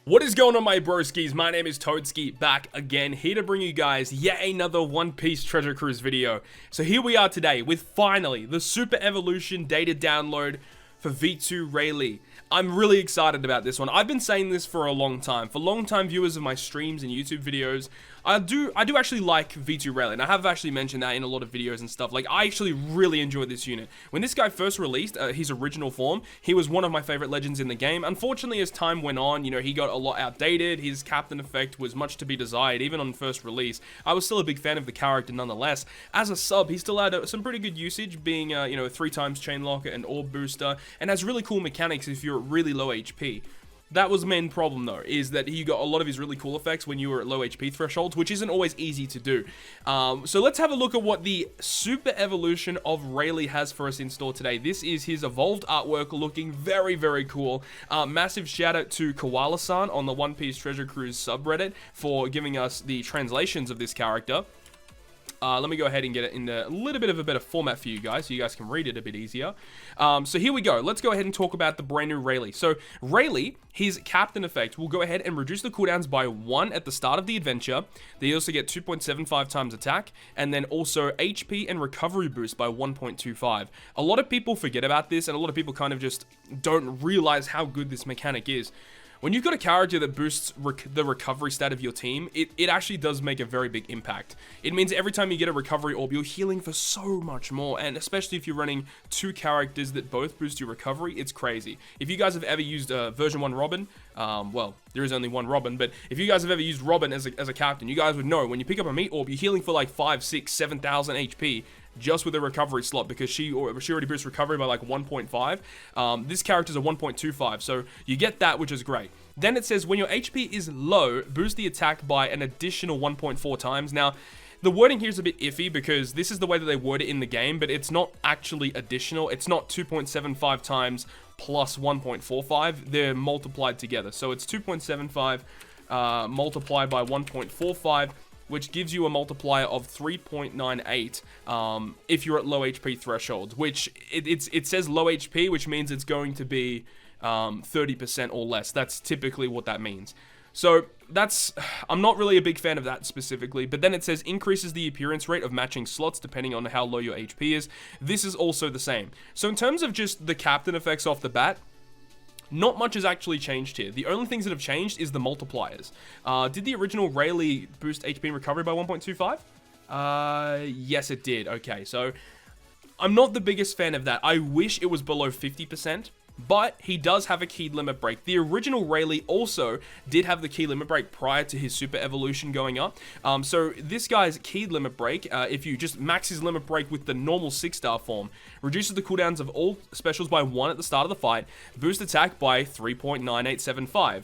What is going on, my broskiis? My name is Toadskii, back again, here to bring you guys yet another One Piece Treasure Cruise video. So here we are today with finally the Super Evolution data download for V2 Rayleigh. I'm really excited about this one. I've been saying this for a long time. For long-time viewers of my streams and YouTube videos, I do actually like V2 Rayleigh, and I have actually mentioned that in a lot of videos and stuff. Like, I actually really enjoy this unit. When this guy first released his original form, he was one of my favorite legends in the game. Unfortunately, as time went on, you know, he got a lot outdated. His captain effect was much to be desired, even on first release. I was still a big fan of the character nonetheless. As a sub, he still had some pretty good usage, being, you know, 3 times chain locker and orb booster, and has really cool mechanics if you're at really low HP. That was the main problem, though, is that he got a lot of his really cool effects when you were at low HP thresholds, which isn't always easy to do. So let's have a look at what the Super Evolution of Rayleigh has for us in store today. This is his evolved artwork, looking very, very cool. Massive shout out to Coalla-san on the One Piece Treasure Cruise subreddit for giving us the translations of this character. Let me go ahead and get it in a little bit of a better format for you guys, so you guys can read it a bit easier. So here we go. Let's go ahead and talk about the brand new Rayleigh. So Rayleigh, his captain effect, will go ahead and reduce the cooldowns by 1 at the start of the adventure. They also get 2.75 times attack, and then also HP and recovery boost by 1.25. A lot of people forget about this, and a lot of people kind of just don't realize how good this mechanic is. When you've got a character that boosts the recovery stat of your team, it actually does make a very big impact. It means every time you get a recovery orb, you're healing for so much more, and especially if you're running 2 characters that both boost your recovery, it's crazy. If you guys have ever used version 1 Robin, well, there is only one Robin, but if you guys have ever used Robin as a captain, you guys would know when you pick up a meat orb, you're healing for like 5, 6, 7,000 HP. Just with a recovery slot, because she already boosts recovery by like 1.5. This character's a 1.25, so you get that, which is great. Then it says when your HP is low, boost the attack by an additional 1.4 times. Now, the wording here is a bit iffy because this is the way that they word it in the game, but it's not actually additional. It's not 2.75 times plus 1.45. They're multiplied together. So it's 2.75 multiplied by 1.45, which gives you a multiplier of 3.98 if you're at low HP thresholds, which it says low HP, which means it's going to be 30% or less. That's typically what that means. So I'm not really a big fan of that specifically, but then it says increases the appearance rate of matching slots depending on how low your HP is. This is also the same. So in terms of just the captain effects off the bat, not much has actually changed here. The only things that have changed is the multipliers. Did the original Rayleigh boost HP and recovery by 1.25? Yes, it did. Okay, so I'm not the biggest fan of that. I wish it was below 50%. But he does have a key limit break. The original Rayleigh also did have the key limit break prior to his super evolution going up. So this guy's key limit break, if you just max his limit break with the normal 6-star form, reduces the cooldowns of all specials by 1 at the start of the fight, boost attack by 3.9875.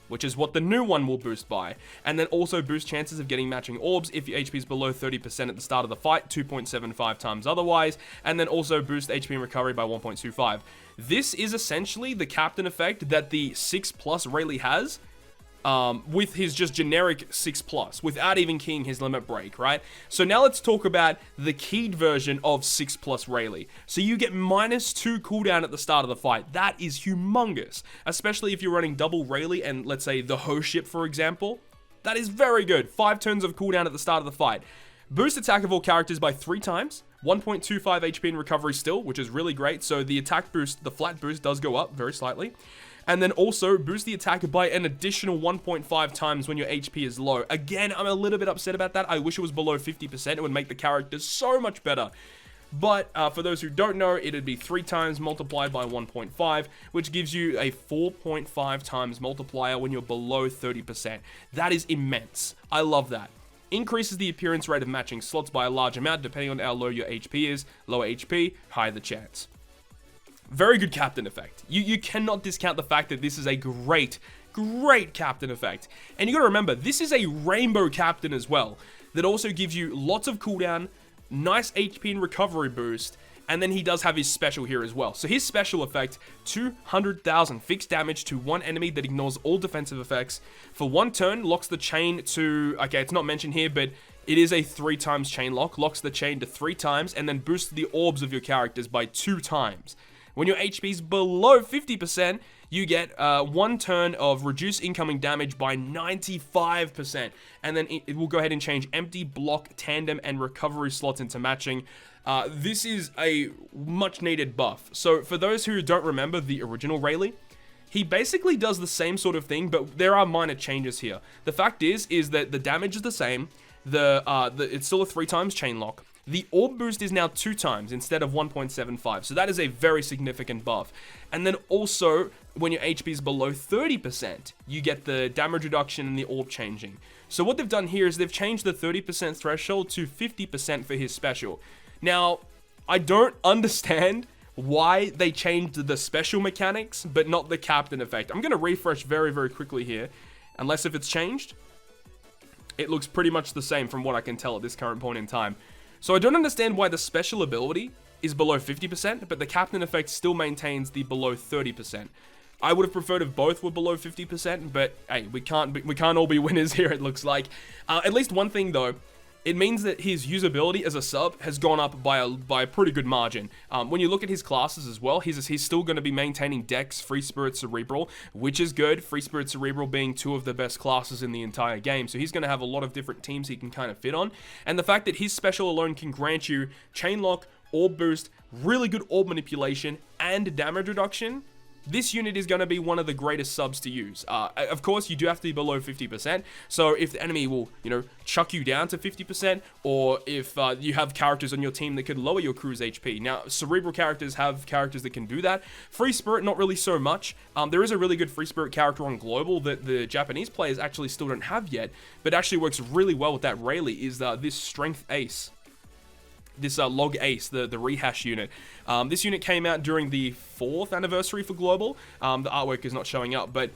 Which is what the new one will boost by, and then also boost chances of getting matching orbs if your HP is below 30% at the start of the fight, 2.75 times otherwise, and then also boost HP and recovery by 1.25. This is essentially the captain effect that the 6+ Rayleigh has, with his just generic 6+, without even keying his limit break, right? So now let's talk about the keyed version of 6+ Rayleigh. So you get -2 cooldown at the start of the fight. That is humongous, especially if you're running double Rayleigh and, let's say, the host ship, for example. That is very good. 5 turns of cooldown at the start of the fight. Boost attack of all characters by 3 times. 1.25 HP in recovery still, which is really great. So the attack boost, the flat boost, does go up very slightly. And then also boost the attack by an additional 1.5 times when your HP is low. Again, I'm a little bit upset about that. I wish it was below 50%. It would make the character so much better. But for those who don't know, it would be 3 times multiplied by 1.5, which gives you a 4.5 times multiplier when you're below 30%. That is immense. I love that. Increases the appearance rate of matching slots by a large amount depending on how low your HP is. Lower HP, higher the chance. Very good captain effect. You cannot discount the fact that this is a great captain effect. And you gotta remember, this is a rainbow captain as well, that also gives you lots of cooldown, nice HP and recovery boost, and then he does have his special here as well. So his special effect, 200,000 fixed damage to one enemy that ignores all defensive effects. For 1 turn, locks the chain to, okay, it's not mentioned here, but it is a 3 times chain lock, locks the chain to 3 times, and then boosts the orbs of your characters by 2 times. When your HP is below 50%, you get 1 turn of reduce incoming damage by 95%, and then it will go ahead and change empty, block, tandem, and recovery slots into matching. This is a much needed buff. So for those who don't remember the original Rayleigh, he basically does the same sort of thing, but there are minor changes here. The fact is that the damage is the same. It's still a 3 times chain lock. The orb boost is now 2 times instead of 1.75, so that is a very significant buff. And then also, when your HP is below 30%, you get the damage reduction and the orb changing. So what they've done here is they've changed the 30% threshold to 50% for his special. Now, I don't understand why they changed the special mechanics, but not the captain effect. I'm going to refresh very, very quickly here, unless if it's changed. It looks pretty much the same from what I can tell at this current point in time. So I don't understand why the special ability is below 50%, but the captain effect still maintains the below 30%. I would have preferred if both were below 50%, but hey, we can't all be winners here, it looks like. At least one thing though, it means that his usability as a sub has gone up by a pretty good margin. When you look at his classes as well, he's still going to be maintaining Dex, Free Spirit, Cerebral, which is good. Free Spirit, Cerebral being 2 of the best classes in the entire game. So he's going to have a lot of different teams he can kind of fit on. And the fact that his special alone can grant you Chain Lock, Orb Boost, really good Orb Manipulation, and damage reduction, this unit is going to be one of the greatest subs to use. Of course, you do have to be below 50%. So if the enemy will, chuck you down to 50%, or if you have characters on your team that could lower your crew's HP. Now, Cerebral characters have characters that can do that. Free Spirit, not really so much. There is a really good Free Spirit character on Global that the Japanese players actually still don't have yet, but actually works really well with that Rayleigh, is this Strength Ace. This Log Ace, the rehash unit. This unit came out during the 4th anniversary for Global. The artwork is not showing up, but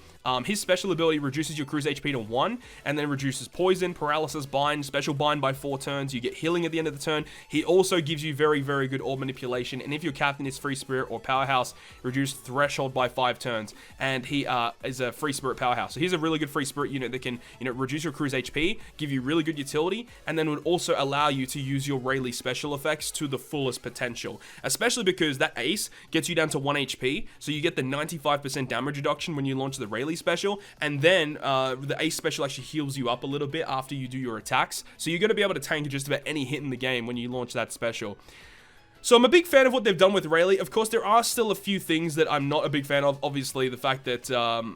his special ability reduces your crew's HP to 1, and then reduces Poison, Paralysis, Bind, Special Bind by 4 turns. You get healing at the end of the turn. He also gives you very, very good Orb Manipulation, and if your captain is Free Spirit or Powerhouse, reduced Threshold by 5 turns, and he is a Free Spirit Powerhouse. So he's a really good Free Spirit unit that can, reduce your crew's HP, give you really good utility, and then would also allow you to use your Rayleigh special effects to the fullest potential, especially because that Ace gets you down to 1 HP, so you get the 95% damage reduction when you launch the Rayleigh special, and then the Ace special actually heals you up a little bit after you do your attacks, so you're going to be able to tank just about any hit in the game when you launch that special. So I'm a big fan of what they've done with Rayleigh. Of course, there are still a few things that I'm not a big fan of. Obviously, the fact that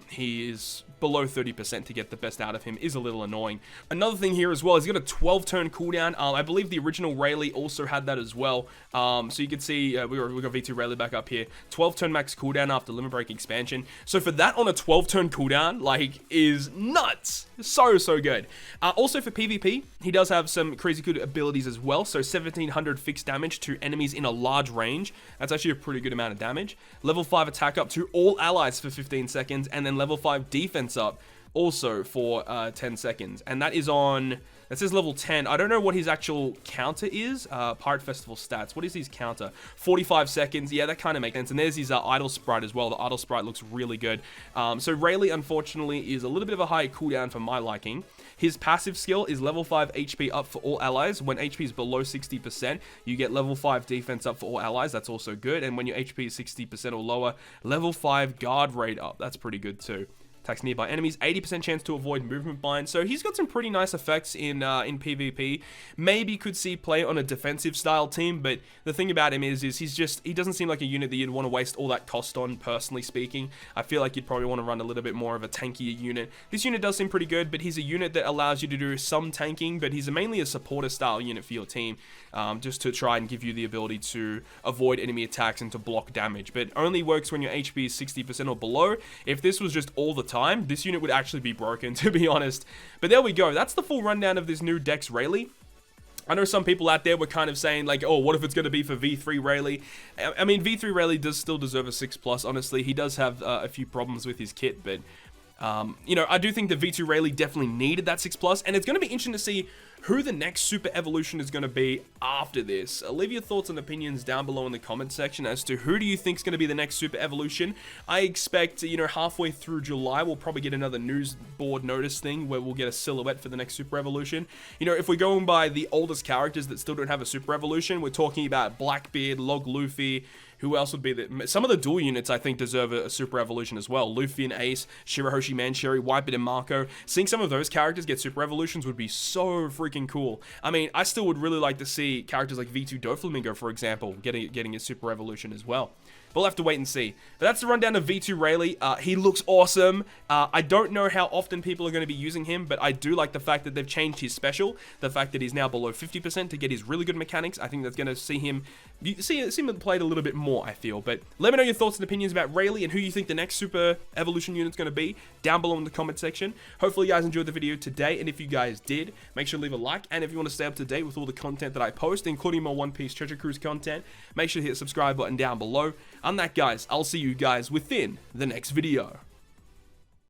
he is below 30% to get the best out of him is a little annoying. Another thing here as well is he's got a 12-turn cooldown. I believe the original Rayleigh also had that as well. So you can see we got V2 Rayleigh back up here. 12-turn max cooldown after Limit Break expansion. So for that on a 12-turn cooldown, is nuts. So good. Also for PvP, he does have some crazy good abilities as well. So 1700 fixed damage to enemies in a large range. That's actually a pretty good amount of damage. Level 5 attack up to all allies for 15 seconds, and then level 5 defense up also for 10 seconds. And that is on, that says level 10. I don't know what his actual counter is. Pirate Festival stats. What is his counter? 45 seconds. Yeah, that kind of makes sense. And there's his idle sprite as well. The idle sprite looks really good. So Rayleigh, unfortunately, is a little bit of a high cooldown for my liking. His passive skill is level 5 HP up for all allies. When HP is below 60%, you get level 5 defense up for all allies. That's also good. And when your HP is 60% or lower, level 5 guard rate up. That's pretty good too. Attacks nearby enemies, 80% chance to avoid movement bind. So he's got some pretty nice effects in PvP. Maybe could see play on a defensive style team, but the thing about him is he doesn't seem like a unit that you'd want to waste all that cost on, personally speaking. I feel like you'd probably want to run a little bit more of a tankier unit. This unit does seem pretty good, but he's a unit that allows you to do some tanking, but he's mainly a supporter style unit for your team, just to try and give you the ability to avoid enemy attacks and to block damage, but only works when your HP is 60% or below. If this was just all the time, this unit would actually be broken, to be honest. But there we go. That's the full rundown of this new Dex Rayleigh. I know some people out there were kind of saying like, oh, what if it's going to be for V3 Rayleigh? I mean, V3 Rayleigh does still deserve a 6+, honestly. He does have a few problems with his kit, but I do think that V2 Rayleigh definitely needed that 6+, and it's going to be interesting to see who the next super evolution is going to be after this. Leave your thoughts and opinions down below in the comment section as to who do you think is going to be the next super evolution. I expect, halfway through July, we'll probably get another news board notice thing where we'll get a silhouette for the next super evolution. If we're going by the oldest characters that still don't have a super evolution, we're talking about Blackbeard, Log Luffy, Who else would be some of the dual units I think deserve a super evolution as well. Luffy and Ace, Shirahoshi Mancherry, Whitebeard and Marco. Seeing some of those characters get super evolutions would be so freaking cool. I mean, I still would really like to see characters like V2 Doflamingo, for example, getting a super evolution as well. We'll have to wait and see. But that's the rundown of V2 Rayleigh. He looks awesome. I don't know how often people are going to be using him, but I do like the fact that they've changed his special. The fact that he's now below 50% to get his really good mechanics. I think that's going to see him played a little bit more, I feel. But let me know your thoughts and opinions about Rayleigh and who you think the next super evolution unit's going to be down below in the comment section. Hopefully you guys enjoyed the video today, and if you guys did, make sure to leave a like. And if you want to stay up to date with all the content that I post, including my One Piece Treasure Cruise content, make sure to hit the subscribe button down below. On that, guys, I'll see you guys within the next video.